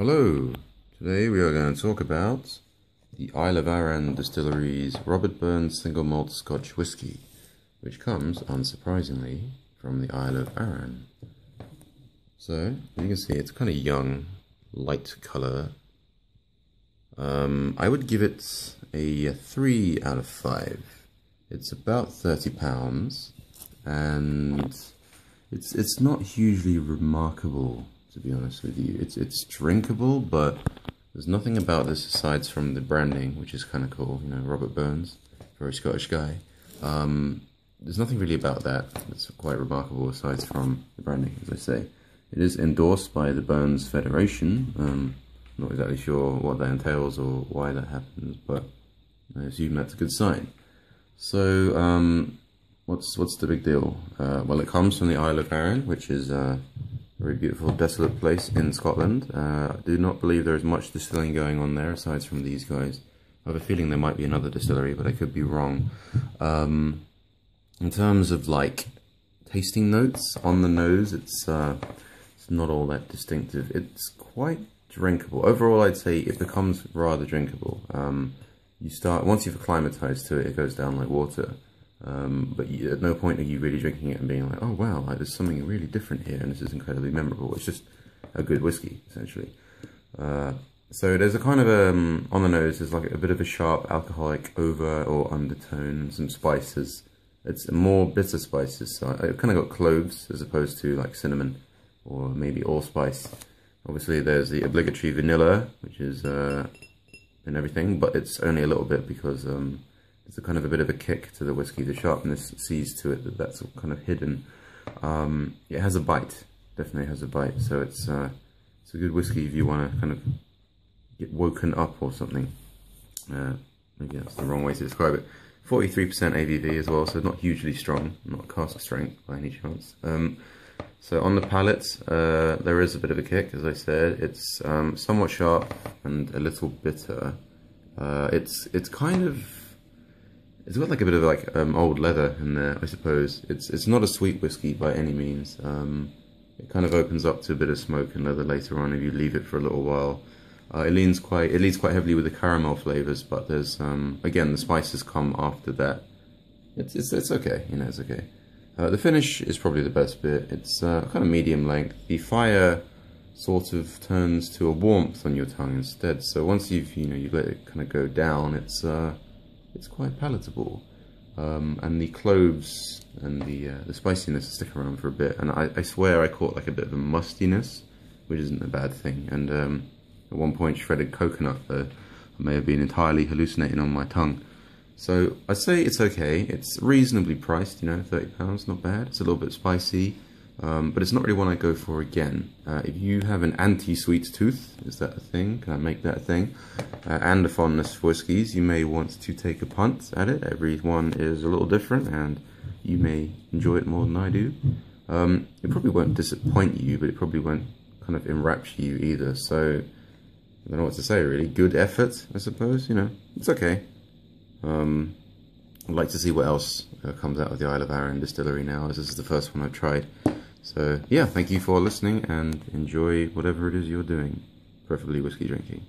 Hello, today we are going to talk about the Isle of Arran Distillery's Robert Burns Single Malt Scotch Whisky, which comes, unsurprisingly, from the Isle of Arran. So, you can see it's kind of young, light colour. I would give it a 3 out of 5. It's about 30 pounds, and it's not hugely remarkable, to be honest with you. It's drinkable, but there's nothing about this aside from the branding, which is kind of cool. You know, Robert Burns, very Scottish guy. There's nothing really about that that's quite remarkable aside from the branding, as I say. It is endorsed by the Burns Federation. Not exactly sure what that entails or why that happens, but I assume that's a good sign. So, what's the big deal? Well, it comes from the Isle of Arran, which is a very beautiful, desolate place in Scotland. I do not believe there is much distilling going on there, aside from these guys. I have a feeling there might be another distillery, but I could be wrong. In terms of, like, tasting notes, on the nose, it's not all that distinctive. It's quite drinkable. Overall, I'd say it becomes rather drinkable. Once you've acclimatized to it, it goes down like water. But at no point are you really drinking it and being like, oh wow, there's something really different here and this is incredibly memorable. It's just a good whiskey, essentially. So there's a kind of, on the nose, there's like a bit of a sharp alcoholic over or undertone and some spices. It's more bitter spices, so I kind of got cloves as opposed to like cinnamon or maybe allspice. Obviously there's the obligatory vanilla, which is in everything, but it's only a little bit because there's a kind of a bit of a kick to the whiskey. The sharpness sees to it that's kind of hidden. It has a bite, definitely has a bite. So it's a good whiskey if you want to kind of get woken up or something. Maybe that's the wrong way to describe it. 43% ABV as well, so not hugely strong, not cask strength by any chance. So on the palate, there is a bit of a kick, as I said. It's somewhat sharp and a little bitter. It's got like a bit of like old leather in there, I suppose. It's not a sweet whiskey by any means. It kind of opens up to a bit of smoke and leather later on if you leave it for a little while. It leads quite heavily with the caramel flavors, but there's again, the spices come after that. It's okay, you know, it's okay. The finish is probably the best bit. It's kind of medium length. The fire sort of turns to a warmth on your tongue instead. So once you let it kind of go down, it's quite palatable. And the cloves and the spiciness stick around for a bit. And I swear I caught like a bit of a mustiness, which isn't a bad thing. And at one point, shredded coconut. I may have been entirely hallucinating on my tongue. So I'd say it's okay. It's reasonably priced, you know, £30, not bad. It's a little bit spicy, but it's not really one I go for again. If you have an anti-sweet tooth, is that a thing? Can I make that a thing? And a fondness for whiskies, you may want to take a punt at it. Every one is a little different, and you may enjoy it more than I do. It probably won't disappoint you, but it probably won't kind of enrapture you either. So I don't know what to say, really. Good effort, I suppose. You know, it's okay. I'd like to see what else comes out of the Isle of Arran Distillery now, as this is the first one I've tried. So yeah, thank you for listening and enjoy whatever it is you're doing, preferably whiskey drinking.